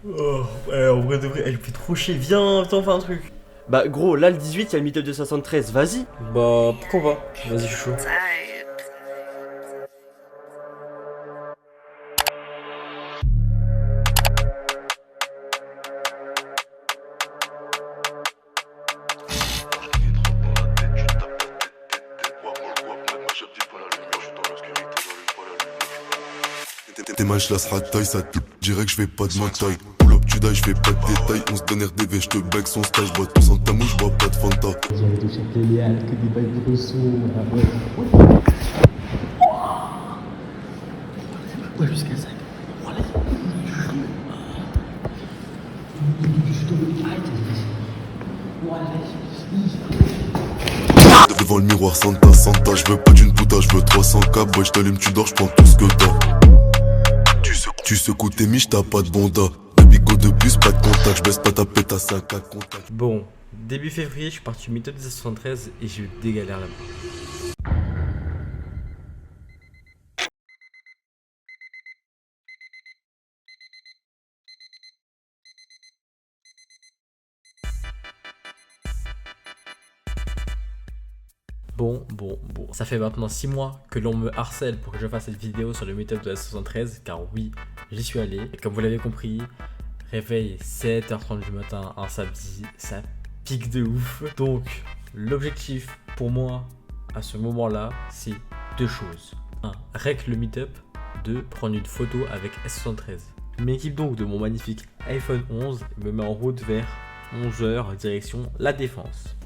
Oh, ouais, en vrai de vrai, elle me fait trop chier. Viens, viens, on fait un truc. Bah gros, là le 18, il y a le meet-up de 73, vas-y. Bah, pourquoi pas? Vas-y, je suis chaud. Tes mains, je laisse taille, ça te dirait que je fais pas de ma taille. Pull up, tu die, je fais pas de détails. On se donne RDV, je te bec son stage. Bois tous en ta mouche, je bois pas de Fanta. J'avais de Châtelet, que des bails de son. Ouais. Ouais, jusqu'à 5. Voilà. Je suis tombé. Devant le miroir, Santa, Santa. Je veux pas d'une puta, je veux 300K. Boy, je t'allume, tu dors, je prends tout ce que t'as. Tu secoues tes miches, t'as pas de bonda. De bigot de plus, pas de contact. Je baisse pas ta pète à sac à contact. Bon, début février, je suis parti au meet-up des 73 et j'ai eu des galères là-bas. Bon, ça fait maintenant 6 mois que l'on me harcèle pour que je fasse cette vidéo sur le meet-up de la 73, car oui, j'y suis allé. Et comme vous l'avez compris, réveil 7h30 du matin, un samedi, ça pique de ouf. Donc, l'objectif pour moi, à ce moment-là, c'est deux choses. 1. Rec le meet-up. 2. Prendre une photo avec S73. Je m'équipe donc de mon magnifique iPhone 11 et me met en route vers 11h, direction La Défense.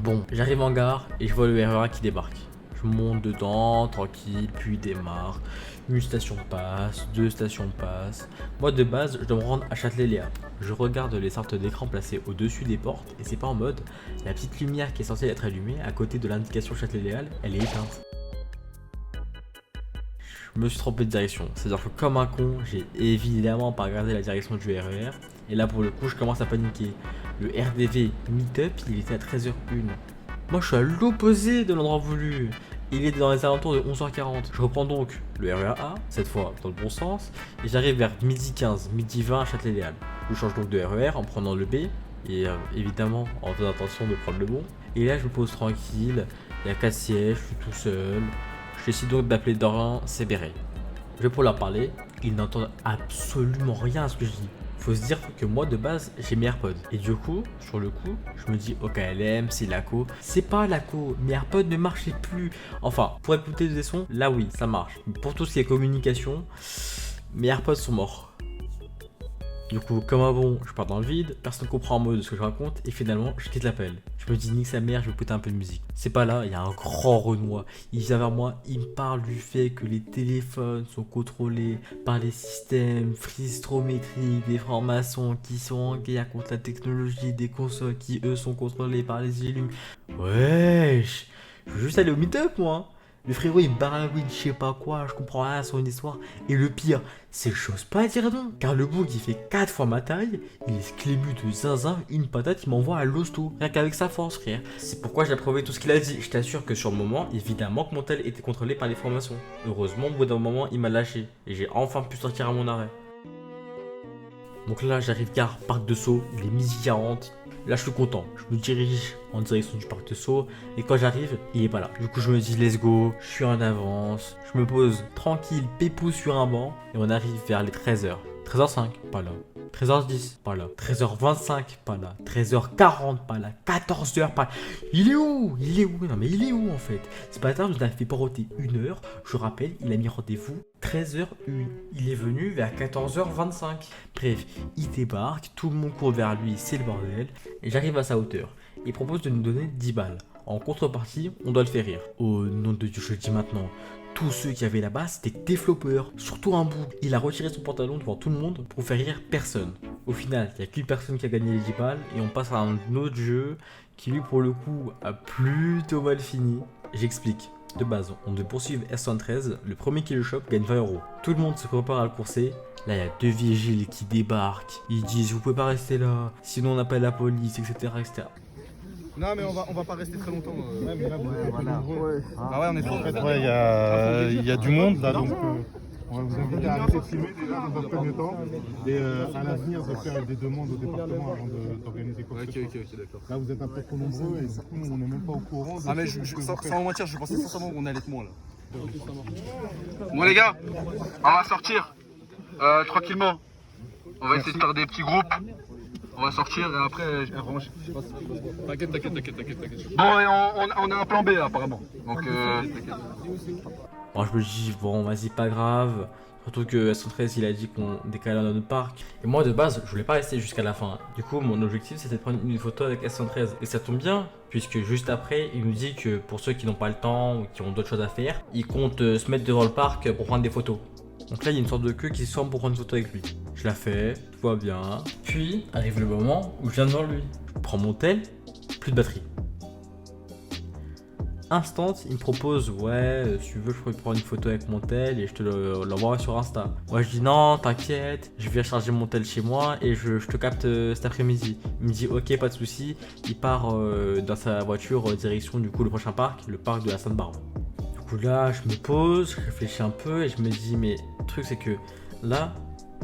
Bon, j'arrive en gare et je vois le RER qui débarque. Je monte dedans, tranquille, puis il démarre. Une station passe, deux stations passent. Moi de base, je dois me rendre à Châtelet-Léa. Je regarde les sortes d'écrans placés au-dessus des portes et c'est pas en mode. La petite lumière qui est censée être allumée à côté de l'indication Châtelet-Léa, elle est éteinte. Je me suis trompé de direction. C'est-à-dire que comme un con, j'ai évidemment pas regardé la direction du RER. Et là pour le coup, je commence à paniquer. Le RDV Meetup, il était à 13h01. Moi je suis à l'opposé de l'endroit voulu. Il est dans les alentours de 11h40. Je reprends donc le RER A, cette fois dans le bon sens, et j'arrive vers midi 15, midi 20 à Châtelet-Léal. Je change donc de RER en prenant le B, et évidemment en faisant attention de prendre le bon. Et là je me pose tranquille, il y a 4 sièges, je suis tout seul. Je décide donc d'appeler Dorian Sébéré. Je vais pour leur parler, ils n'entendent absolument rien à ce que je dis. Faut se dire que moi de base j'ai mes AirPods. Et du coup, sur le coup, je me dis OKLM, c'est Laco. C'est pas Laco, mes AirPods ne marchaient plus. Enfin, pour écouter des sons, là oui, ça marche. Mais pour tout ce qui est communication, mes AirPods sont morts. Du coup, comme un bon, je pars dans le vide, personne comprend un mot de ce que je raconte, et finalement, je quitte l'appel. Je me dis, nique sa mère, je vais écouter un peu de musique. C'est pas là, il y a un grand Renoir. Il vient vers moi, il me parle du fait que les téléphones sont contrôlés par les systèmes fristrométriques des francs-maçons qui sont en guerre contre la technologie des consoles qui, eux, sont contrôlés par les élus. Wesh, je veux juste aller au meet-up, moi. Le frérot il baragouine, je sais pas quoi, je comprends rien à son histoire. Et le pire, c'est que j'ose pas dire non. Car le bouc il fait 4 fois ma taille, il est clému de zinzin, une patate, il m'envoie à l'hosto. Rien qu'avec sa force, frère. C'est pourquoi j'ai approuvé tout ce qu'il a dit. Je t'assure que sur le moment, évidemment que mon tel était contrôlé par les formations. Heureusement, au bout d'un moment, il m'a lâché. Et j'ai enfin pu sortir à mon arrêt. Donc là, j'arrive gare Parc de Sceaux, il est midi 40. Là, je suis content. Je me dirige en direction du Parc de Sceaux. Et quand j'arrive, il est pas là. Du coup, je me dis, let's go. Je suis en avance. Je me pose tranquille, pépou sur un banc. Et on arrive vers les 13h. 13h05, pas là. 13h10, pas là. 13h25, pas là. 13h40, pas là. 14h, pas là. Il est où? Il est où? Non, mais il est où en fait? Ce matin, je l'avais fait poroter 1 heure. Je rappelle, il a mis rendez-vous 13h01. Il est venu vers 14h25. Bref, il débarque. Tout le monde court vers lui. C'est le bordel. Et j'arrive à sa hauteur. Il propose de nous donner 10 balles. En contrepartie, on doit le faire rire. Oh nom de Dieu, je le dis maintenant. Tous ceux qui avaient là-bas, c'était des floppers. Surtout un bout. Il a retiré son pantalon devant tout le monde pour faire rire personne. Au final, il n'y a qu'une personne qui a gagné les 10 balles. Et on passe à un autre jeu qui, lui, pour le coup, a plutôt mal fini. J'explique. De base, on devait poursuivre S113. Le premier qui le chope gagne 20 euros. Tout le monde se prépare à le courser. Là, il y a 2 vigiles qui débarquent. Ils disent, vous pouvez pas rester là. Sinon, on appelle la police, etc. etc. Non mais on va pas rester très longtemps. Ouais, mais là, vous êtes voilà. nombreux. Ah ouais on est trop. En fait, ouais, il y a du monde là, donc On va vous inviter à arrêter de filmer déjà dans un premier temps et à l'avenir de faire des demandes au département avant d'organiser quoi que ce soit. Ok, d'accord. Là vous êtes un peu trop nombreux et du coup nous on n'est même pas au courant. Ah mais sans mentir, je pensais sincèrement qu'on allait être moins là. Bon les gars, on va sortir tranquillement. On va essayer de faire des petits groupes. On va sortir et après, vraiment, je sais pas si... T'inquiète. Bon, et on a un plan B là, apparemment. Donc, Moi je me dis bon vas-y pas grave. Surtout que S113 il a dit qu'on décalait dans notre parc. Et moi de base je voulais pas rester jusqu'à la fin. Du coup mon objectif c'était de prendre une photo avec S113. Et ça tombe bien puisque juste après il nous dit que pour ceux qui n'ont pas le temps ou qui ont d'autres choses à faire, il compte se mettre devant le parc pour prendre des photos. Donc là il y a une sorte de queue qui se forme pour prendre une photo avec lui. Je la fais, tout va bien. Puis arrive le moment où je viens devant lui. Je prends mon tel, plus de batterie. Instant, il me propose ouais, si tu veux, je pourrais prendre une photo avec mon tel et je te l'envoie sur Insta. Moi je dis non, t'inquiète, je viens charger mon tel chez moi et je te capte cet après-midi. Il me dit ok, pas de souci. Il part dans sa voiture direction du coup le prochain parc, le parc de la Sainte-Barbe. Du coup là, je me pose, je réfléchis un peu et je me dis mais le truc c'est que là,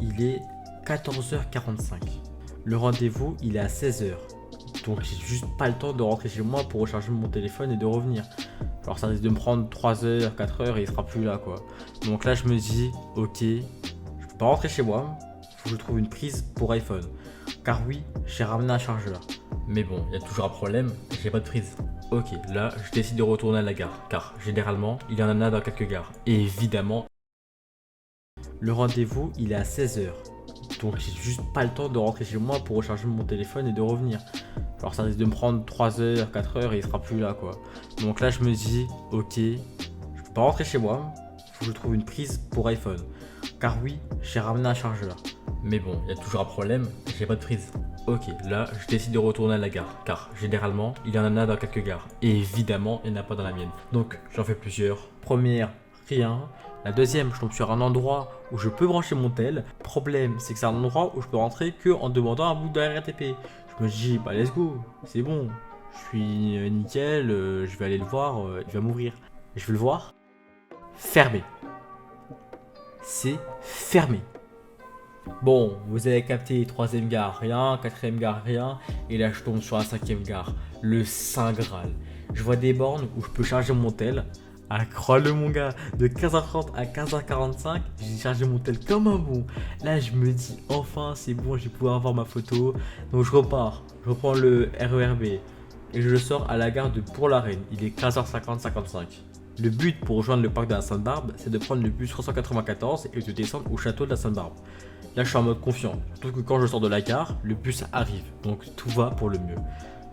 il est 14h45. Le rendez-vous, il est à 16h. Donc j'ai juste pas le temps de rentrer chez moi pour recharger mon téléphone et de revenir. Alors ça risque de me prendre 3h, 4h et il sera plus là quoi. Donc là je me dis ok, je peux pas rentrer chez moi, faut que je trouve une prise pour iPhone. Car oui, j'ai ramené un chargeur. Mais bon, il y a toujours un problème, j'ai pas de prise. Ok, là je décide de retourner à la gare. Car généralement, il y en a dans quelques gares. Et évidemment, le rendez-vous il est à 16h. Donc j'ai juste pas le temps de rentrer chez moi pour recharger mon téléphone et de revenir. Alors ça risque de me prendre 3h, 4h et il sera plus là quoi. Donc là je me dis ok, je peux pas rentrer chez moi, faut que je trouve une prise pour iPhone. Car oui, j'ai ramené un chargeur. Mais bon, il y a toujours un problème, j'ai pas de prise. Ok, là je décide de retourner à la gare. Car généralement, il y en a dans quelques gares. Et évidemment, il n'y en a pas dans la mienne. Donc j'en fais plusieurs. Première, rien. La deuxième, je tombe sur un endroit où je peux brancher mon tel. Problème, c'est que c'est un endroit où je peux rentrer que en demandant un bout de la RATP. Je me dis, bah let's go, c'est bon. Je suis nickel, je vais aller le voir, il va m'ouvrir. Je vais le voir. Fermé. C'est fermé. Bon, vous avez capté, troisième gare, rien, quatrième gare, rien. Et là, je tombe sur la cinquième gare, le Saint Graal. Je vois des bornes où je peux charger mon tel. Ah, crois-le mon gars, de 15h30 à 15h45, j'ai chargé mon tel comme un bon. Là je me dis enfin c'est bon, je vais pouvoir avoir ma photo. Donc je repars, je reprends le RERB et je sors à la gare de Pour-la-Reine. Il est 15h50-55. Le but pour rejoindre le parc de la Sainte-Barbe, c'est de prendre le bus 394 et de descendre au château de la Sainte-Barbe. Là je suis en mode confiant, surtout que quand je sors de la gare, le bus arrive, donc tout va pour le mieux.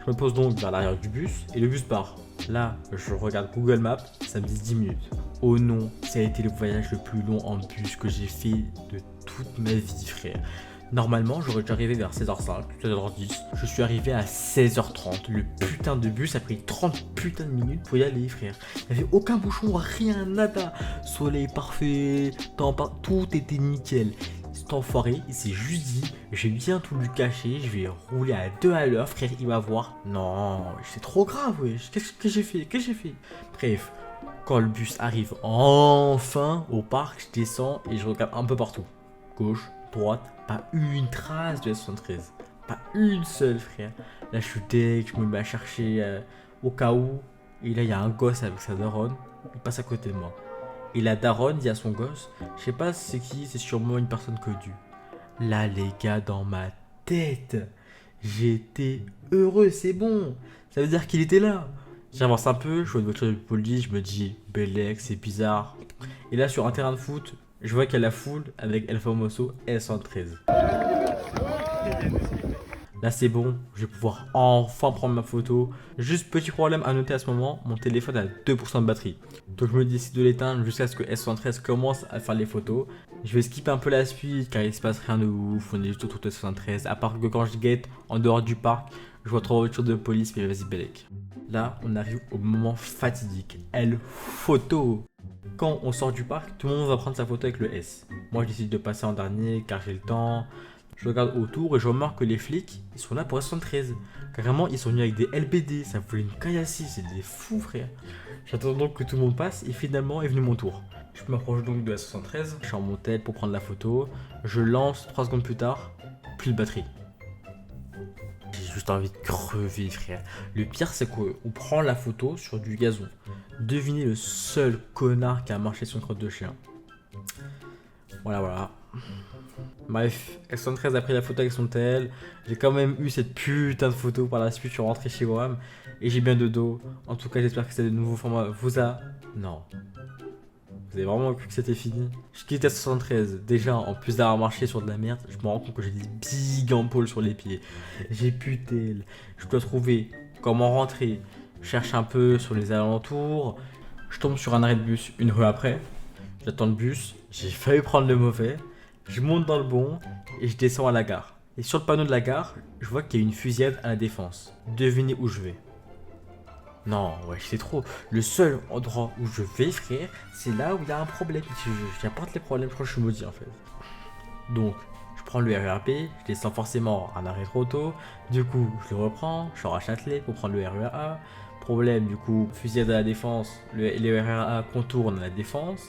Je me pose donc vers l'arrière du bus et le bus part. Là, je regarde Google Maps, ça me dit 10 minutes. Oh non, ça a été le voyage le plus long en bus que j'ai fait de toute ma vie, frère. Normalement, j'aurais dû arriver vers 16h05, 16h10. Je suis arrivé à 16h30. Le putain de bus a pris 30 putains de minutes pour y aller, frère. Il n'y avait aucun bouchon, rien, nada. Soleil parfait, temps tout était nickel. Cet enfoiré, il s'est juste dit, j'ai bien tout lui caché, je vais rouler à 2 à l'heure, frère, il va voir. Non, c'est trop grave, wesh. Qu'est-ce que j'ai fait? Bref, quand le bus arrive enfin au parc, je descends et je regarde un peu partout. Gauche, droite, pas une trace de S73. Pas une seule, frère. Là, je suis deg, je me mets à chercher au cas où. Et là, il y a un gosse avec sa daronne, il passe à côté de moi. Et la daronne dit à son gosse, je sais pas c'est qui, c'est sûrement une personne connue. Là les gars, dans ma tête, j'étais heureux, c'est bon. Ça veut dire qu'il était là. J'avance un peu, je vois une voiture de police, je me dis, Bellec, c'est bizarre. Et là sur un terrain de foot, je vois qu'il y a la foule avec El Famoso S113. Là c'est bon, je vais pouvoir enfin prendre ma photo. Juste petit problème à noter à ce moment, mon téléphone a 2% de batterie. Donc je me décide de l'éteindre jusqu'à ce que S113 commence à faire les photos. Je vais skipper un peu la suite car il se passe rien de ouf, on est juste autour de S113. À part que quand je guette en dehors du parc, je vois 3 voitures de police, mais vas-y Bellec. Là on arrive au moment fatidique, elle photo. Quand on sort du parc, tout le monde va prendre sa photo avec le S. Moi je décide de passer en dernier car j'ai le temps. Je regarde autour et je remarque que les flics, ils sont là pour S113. Carrément, ils sont venus avec des LBD, ça voulait une caillassie, c'est des fous frère. J'attends donc que tout le monde passe et finalement est venu mon tour. Je m'approche donc de la 73, je suis en montette pour prendre la photo. Je lance 3 secondes plus tard, plus de batterie. J'ai juste envie de crever, frère. Le pire, c'est qu'on prend la photo sur du gazon. Devinez le seul connard qui a marché sur une crotte de chien. Voilà. Bref, S73 a pris la photo avec son tel. J'ai quand même eu cette putain de photo par la suite. Je suis rentré chez WAM et j'ai bien de dos. En tout cas, j'espère que ce nouveau format vous a. Non. Vous avez vraiment cru que c'était fini? Je quitte S73. Déjà, en plus d'avoir marché sur de la merde, je me rends compte que j'ai des big ampoules sur les pieds. J'ai plus tel. Je dois trouver comment rentrer. Je cherche un peu sur les alentours. Je tombe sur un arrêt de bus une rue après. J'attends le bus. J'ai failli prendre le mauvais. Je monte dans le bon et je descends à la gare. Et sur le panneau de la gare, je vois qu'il y a une fusillade à la Défense. Devinez où je vais. Non, ouais, c'est trop. Le seul endroit où je vais, frère, c'est là où il y a un problème. J'apporte les problèmes, je crois que je suis maudit en fait. Donc, je prends le RERB, je descends forcément un arrêt trop tôt. Du coup, je le reprends, je sors à Châtelet pour prendre le RERA. Problème, du coup, fusillade à la Défense, le RERA contourne à la Défense.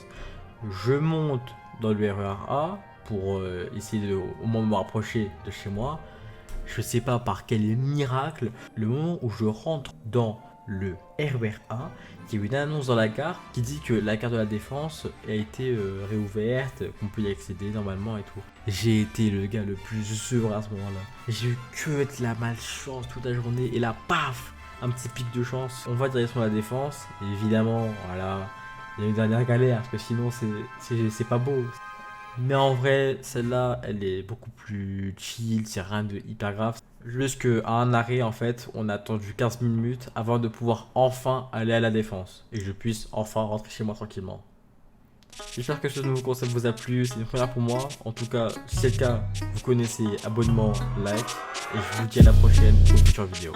Je monte dans le RERA pour essayer de au moins me rapprocher de chez moi. Je sais pas par quel miracle, le moment où je rentre dans le RERA, il y a une annonce dans la gare qui dit que la gare de la Défense a été réouverte, qu'on peut y accéder normalement et tout. J'ai été le gars le plus heureux à ce moment-là. J'ai eu que de la malchance toute la journée et là, paf, un petit pic de chance. On va direction la Défense, et évidemment, voilà, il y a une dernière galère parce que sinon c'est pas beau. Mais en vrai, celle-là, elle est beaucoup plus chill, c'est rien de hyper grave. Juste qu'à un arrêt, en fait, on a attendu 15 minutes avant de pouvoir enfin aller à la Défense. Et que je puisse enfin rentrer chez moi tranquillement. J'espère que ce nouveau concept vous a plu, c'est une première pour moi. En tout cas, si c'est le cas, vous connaissez, abonnement, like. Et je vous dis à la prochaine pour une future vidéo.